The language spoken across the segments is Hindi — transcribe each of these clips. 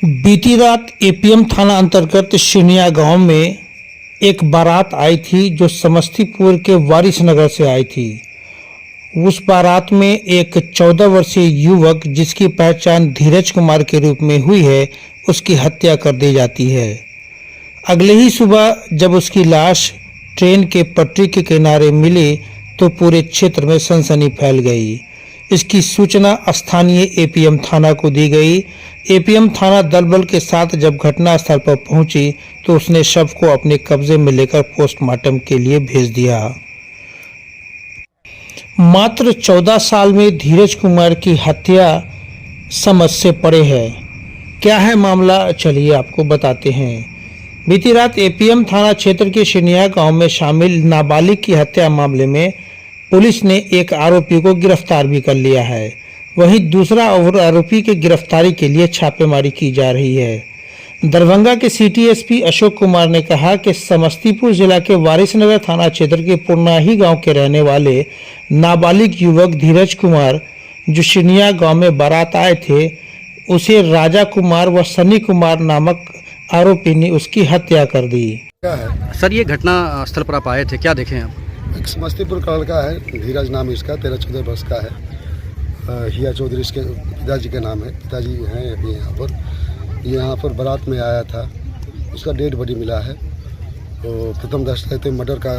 बीती रात एपीएम थाना अंतर्गत शिनिया गांव में एक बारात आई थी जो समस्तीपुर के वारिसनगर से आई थी। उस बारात में एक 14 वर्षीय युवक जिसकी पहचान धीरज कुमार के रूप में हुई है, उसकी हत्या कर दी जाती है। अगले ही सुबह जब उसकी लाश ट्रेन के पटरी के किनारे मिली तो पूरे क्षेत्र में सनसनी फैल गई। इसकी सूचना स्थानीय एपीएम थाना को दी गई। एपीएम थाना दल बल के साथ जब घटनास्थल पर पहुंची तो उसने शव को अपने कब्जे में लेकर पोस्टमार्टम के लिए भेज दिया। मात्र 14 साल में धीरज कुमार की हत्या समझ से परे है। क्या है मामला, चलिए आपको बताते हैं। बीती रात एपीएम थाना क्षेत्र के शिनिया गांव में शामिल नाबालिग की हत्या मामले में पुलिस ने एक आरोपी को गिरफ्तार भी कर लिया है। वहीं दूसरा आरोपी की गिरफ्तारी के लिए छापेमारी की जा रही है। दरभंगा के सिटी एसपी अशोक कुमार ने कहा कि समस्तीपुर जिला के वारिसनगर थाना क्षेत्र के पुरनाही गांव के रहने वाले नाबालिग युवक धीरज कुमार जो शिनिया गांव में बारात आए थे, उसे राजा कुमार व सनी कुमार नामक आरोपी ने उसकी हत्या कर दी। क्या है सर, ये घटना स्थल पर आप आए थे, क्या देखे आप? एक समस्तीपुर का लड़का है, धीरज नाम इसका, 13-14 वर्ष का है। हिया चौधरी इसके पिताजी का नाम है। पिताजी हैं अभी यहाँ पर बारात में आया था। उसका डेड बॉडी मिला है। तो प्रथम दृष्टया तो मर्डर का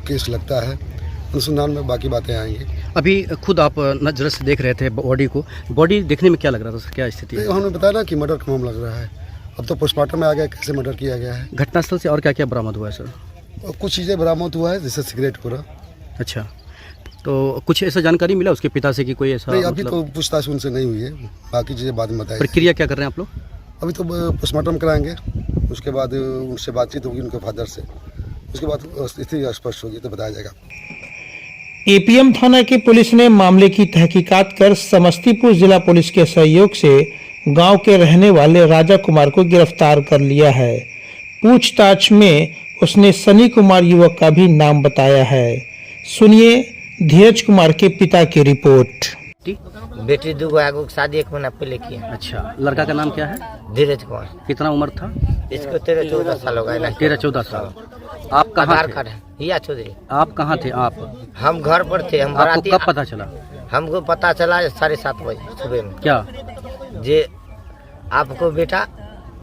केस लगता है। अनुसंधान में बाकी बातें आएंगी। अभी खुद आप नजर से देख रहे थे बॉडी को, बॉडी देखने में क्या लग रहा था सर, क्या स्थिति है? उन्होंने बताया ना कि मर्डर का मामला लग रहा है। अब तो पोस्टमार्टम में आ गया कैसे मर्डर किया गया है। घटनास्थल से और क्या क्या बरामद हुआ है सर? और कुछ चीज़ें बरामद हुआ है, जैसे सिगरेट पूरा। अच्छा, तो कुछ ऐसा जानकारी मिला उसके पिता से कि कोई ऐसा? नहीं, अभी तो पूछताछ उनसे नहीं हुई है। बाकी चीज़ें बाद में बताएंगे। प्रक्रिया क्या कर रहे हैं आप लोग? अभी तो पोस्टमार्टम कराएंगे, उसके बाद उनसे बातचीत होगी उनके फादर से। उसके बाद स्थिति स्पष्ट होगी तो बताया जाएगा। एपीएम थाना की पुलिस ने मामले की तहकीकात कर समस्तीपुर जिला पुलिस के सहयोग से गांव के रहने वाले राजा कुमार को गिरफ्तार कर लिया है। पूछताछ में उसने सनी कुमार युवक का भी नाम बताया है। सुनिए धीरज कुमार के पिता की रिपोर्ट। बेटी दूगो आगो शादी 1 महीना पहले की है। अच्छा, लड़का का नाम क्या है? धीरज कुमार। कितना उम्र था इसको? 13-14 साल हो गए। 13-14 साल। आप कहाँ आधार थे? कार्ड है हिया चौधरी। आप कहाँ थे? आप? हम घर पर थे। हम आपको बाराती। कब पता चला? हमको पता चला 7:30 बजे सुबह में। क्या? जे आपको बेटा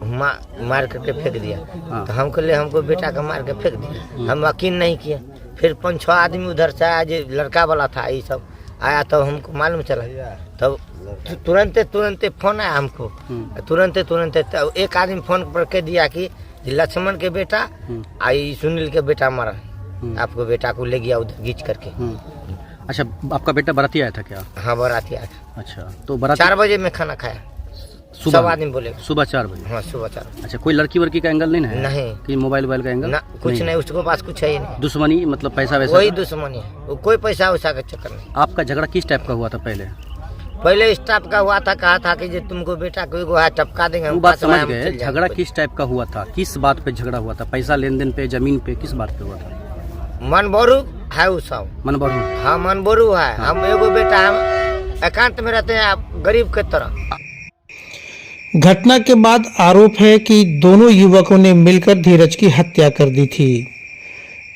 मार करके फेंक दिया। हाँ। तो हमको ले हमको बेटा का मार के फेंक दिया। हम यकीन नहीं किए। फिर 5-6 आदमी उधर से आया, जो लड़का वाला था, ये सब आया तो हमको मालूम चला। तब तुरंते फोन आया हमको। तुरंते एक आदमी फोन पर कह दिया कि लक्ष्मण के बेटा आई सुनील के बेटा मारा, आपको बेटा को ले गया उधर घींच करके। अच्छा, आपका बेटा बाराती आया था क्या? हाँ, बाराती आया था। अच्छा, तो बाराती 4 बजे में खाना खाया। सुबह? सब आदमी बोले सुबह 4 बजे? हाँ, सुबह 4 बजे। अच्छा, कोई लड़की वर्की का एंगल नहीं है? नहीं। कि मोबाइल का एंगल? ना, कुछ नहीं, उसके पास कुछ है ही नहीं। दुश्मनी मतलब पैसा वैसा? वही दुश्मनी है, वो कोई पैसा वैसा का चक्कर नहीं। आपका झगड़ा किस टाइप का हुआ था पहले? पहले स्टाफ का हुआ था, कहा था कि जो तुमको बेटा को एगो है टपका देंगे। वो बात समझ गए। झगड़ा किस टाइप का हुआ था? किस बात पे झगड़ा हुआ था? पैसा लेन देन पे, जमीन पे, किस बात पे हुआ था? मनबोरू है वो सब। मनबोरू? हाँ, मनबोरू है। हम एगो बेटा, हम एकांत में रहते हैं गरीब के तरह। घटना के बाद आरोप है कि दोनों युवकों ने मिलकर धीरज की हत्या कर दी थी।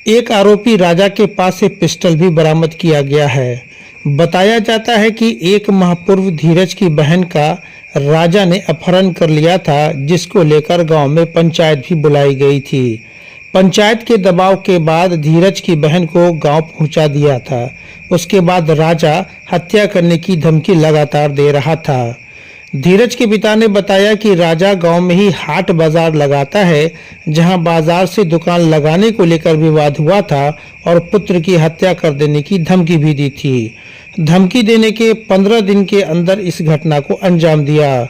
एक आरोपी राजा के पास से पिस्टल भी बरामद किया गया है। बताया जाता है कि 1 माह पूर्व धीरज की बहन का राजा ने अपहरण कर लिया था, जिसको लेकर गांव में पंचायत भी बुलाई गई थी। पंचायत के दबाव के बाद धीरज की बहन को गांव पहुंचा दिया था। उसके बाद राजा हत्या करने की धमकी लगातार दे रहा था। धीरज के पिता ने बताया कि राजा गांव में ही हाट बाजार लगाता है, जहां बाजार से दुकान लगाने को लेकर विवाद हुआ था और पुत्र की हत्या कर देने की धमकी भी दी थी। धमकी देने के 15 दिन के अंदर इस घटना को अंजाम दिया।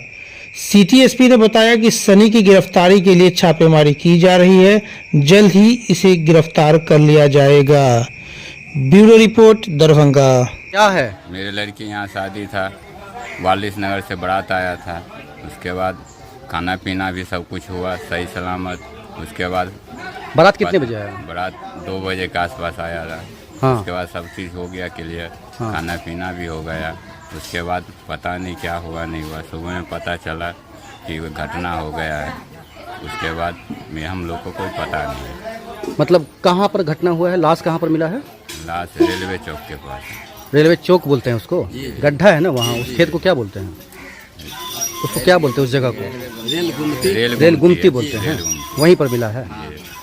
सिटी एसपी ने बताया कि सनी की गिरफ्तारी के लिए छापेमारी की जा रही है। जल्द ही इसे गिरफ्तार कर लिया जाएगा। Bureau report, Darbhanga. क्या है? मेरे लड़की यहाँ शादी था, वारिसनगर से बारात आया था। उसके बाद खाना पीना भी सब कुछ हुआ सही सलामत। उसके बाद बारात कितने बजे आया? बारात 2 बजे के आसपास आया था। हाँ। उसके बाद सब चीज़ हो गया क्लियर। हाँ। खाना पीना भी हो गया। उसके बाद पता नहीं क्या हुआ नहीं हुआ। सुबह में पता चला कि वो घटना हो गया है। उसके बाद में हम लोग को कोई पता नहीं है। मतलब कहाँ पर घटना हुआ है? लाश कहाँ पर मिला है? लाश रेलवे चौक के पास। रेलवे चौक बोलते हैं उसको? गड्ढा है ना वहाँ, उस खेत को क्या बोलते हैं? उसको क्या बोलते हैं उस जगह को? रेल गुमती बोलते हैं। वहीं पर मिला है।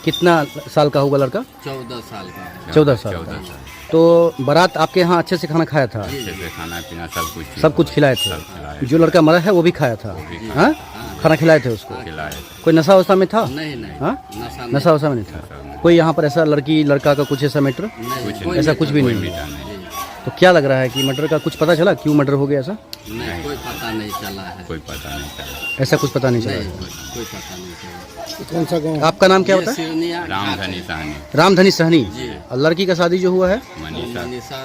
कितना साल का होगा लड़का? 14 साल का। 14 साल का। तो बारात आपके यहाँ अच्छे से खाना खाया था? अच्छे से खाना पीना सब कुछ खिलाए थे? खिलाए जो लड़का मरा है वो भी खाया था? हाँ, खाना खिलाए थे उसको? खिलाए। कोई नशा वशा में था? नहीं हाँ, नशा नशा वशा में नहीं था? कोई यहाँ पर ऐसा लड़की लड़का का कुछ ऐसा मैटर? कुछ ऐसा कुछ भी नहीं? मीठा नहीं। तो क्या लग रहा है कि मर्डर का कुछ पता चला, क्यों मर्डर हो गया ऐसा? नहीं, कोई पता नहीं चला है। कोई पता नहीं चला। ऐसा कुछ पता नहीं चला? कोई पता नहीं चला। कौन सा गाँव? आपका नाम क्या होता है? सिरनिया रामधनी सहनी। रामधनी सहनी। और लड़की का शादी जो हुआ है? मनीषा। मनीषा